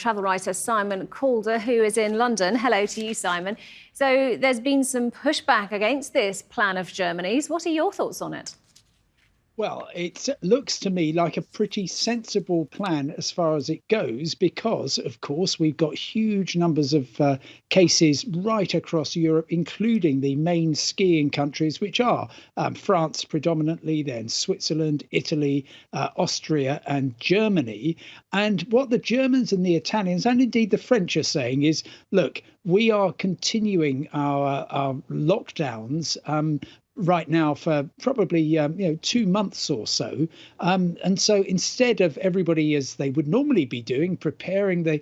travel writer Simon Calder, who is in London. Hello to you, Simon. So there's been some pushback against this plan of Germany's. What are your thoughts on it? Well, it looks to me like a pretty sensible plan as far as it goes, because, of course, we've got huge numbers of cases right across Europe, including the main skiing countries, which are France predominantly, then Switzerland, Italy, Austria and Germany. And what the Germans and the Italians and indeed the French are saying is, look, we are continuing our lockdowns right now for probably 2 months or so, and so instead of everybody, as they would normally be doing, preparing the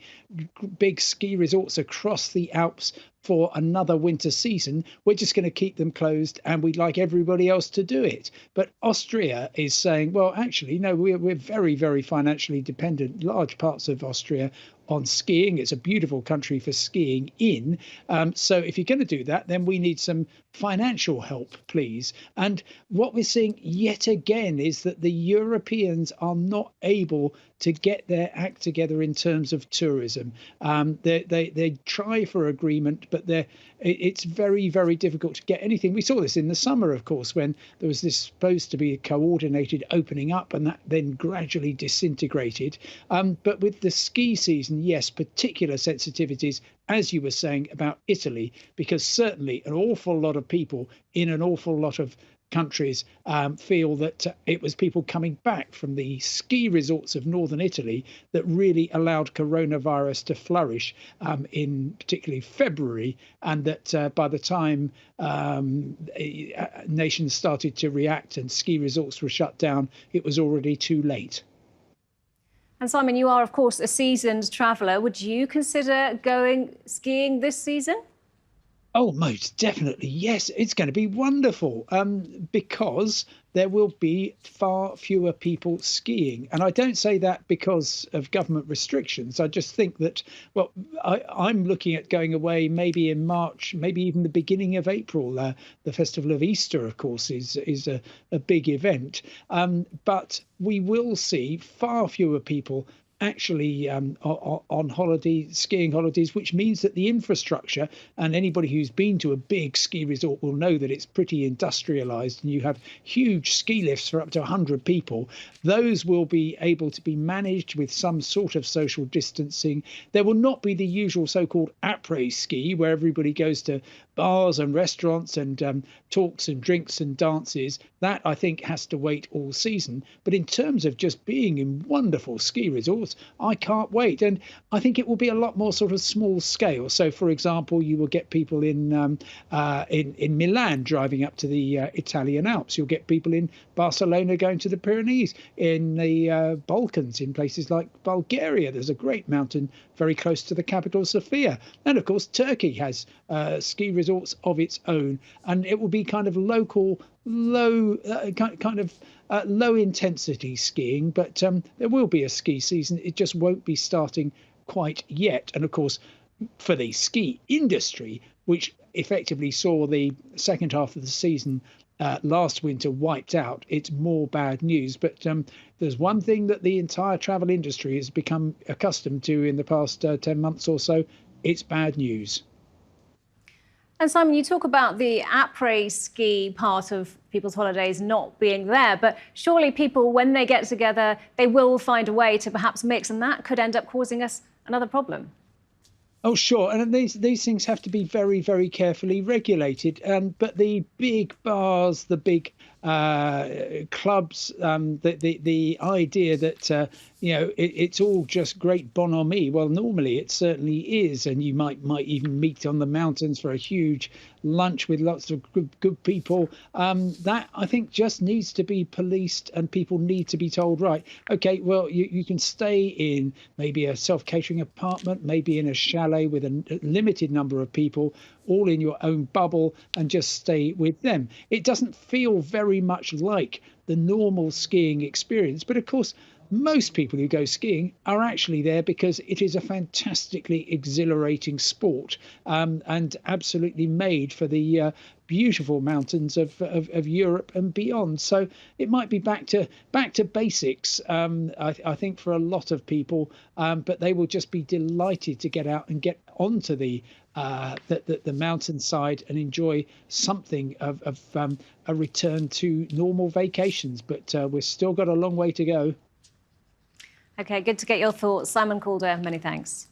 big ski resorts across the Alps for another winter season, we're just going to keep them closed, and we'd like everybody else to do it. But Austria is saying, well, actually, no, we're very, very financially dependent, large parts of Austria, on skiing. It's a beautiful country for skiing in. So if you're going to do that, then we need some financial help, please. And what we're seeing yet again is that the Europeans are not able to get their act together in terms of tourism. They try for agreement, but it's very, very difficult to get anything. We saw this in the summer, of course, when there was this supposed to be a coordinated opening up, and that then gradually disintegrated. But with the ski season, yes, particular sensitivities, as you were saying about Italy, because certainly an awful lot of people in an awful lot of countries feel that it was people coming back from the ski resorts of northern Italy that really allowed coronavirus to flourish in particularly February, and that by the time nations started to react and ski resorts were shut down, it was already too late. And Simon, you are, of course, a seasoned traveller. Would you consider going skiing this season? Oh, most definitely. Yes, it's going to be wonderful because there will be far fewer people skiing. And I don't say that because of government restrictions. I just think that, well, I'm looking at going away maybe in March, maybe even the beginning of April. The Festival of Easter, of course, is a big event. But we will see far fewer people actually on holiday, skiing holidays, which means that the infrastructure, and anybody who's been to a big ski resort will know that it's pretty industrialized and you have huge ski lifts for up to 100 people. Those will be able to be managed with some sort of social distancing. There will not be the usual so-called Apres ski where everybody goes to bars and restaurants and talks and drinks and dances. That, I think, has to wait all season. But in terms of just being in wonderful ski resorts, I can't wait. And I think it will be a lot more sort of small scale. So, for example, you will get people in Milan driving up to the Italian Alps. You'll get people in Barcelona going to the Pyrenees, in the Balkans, in places like Bulgaria. There's a great mountain very close to the capital, Sofia. And of course, Turkey has ski resorts of its own, and it will be kind of local, low intensity skiing, but there will be a ski season. It just won't be starting quite yet. And of course, for the ski industry, which effectively saw the second half of the season last winter wiped out, it's more bad news. But there's one thing that the entire travel industry has become accustomed to in the past 10 months or so: it's bad news. And Simon, you talk about the après ski part of people's holidays not being there, but surely people, when they get together, they will find a way to perhaps mix, and that could end up causing us another problem. Oh, sure. And these things have to be very, very carefully regulated. But the big bars, the big clubs, the idea that it's all just great bonhomie. Well, normally it certainly is, and you might even meet on the mountains for a huge lunch with lots of good people. That, I think, just needs to be policed, and people need to be told, right, okay, well, you can stay in maybe a self-catering apartment, maybe in a chalet with a limited number of people, all in your own bubble, and just stay with them. It doesn't feel very much like the normal skiing experience. But of course, most people who go skiing are actually there because it is a fantastically exhilarating sport, and absolutely made for the beautiful mountains of Europe and beyond. So it might be back to basics, I think, for a lot of people, but they will just be delighted to get out and get onto the mountainside and enjoy something of a return to normal vacations. But we've still got a long way to go. Okay, good to get your thoughts. Simon Calder, many thanks.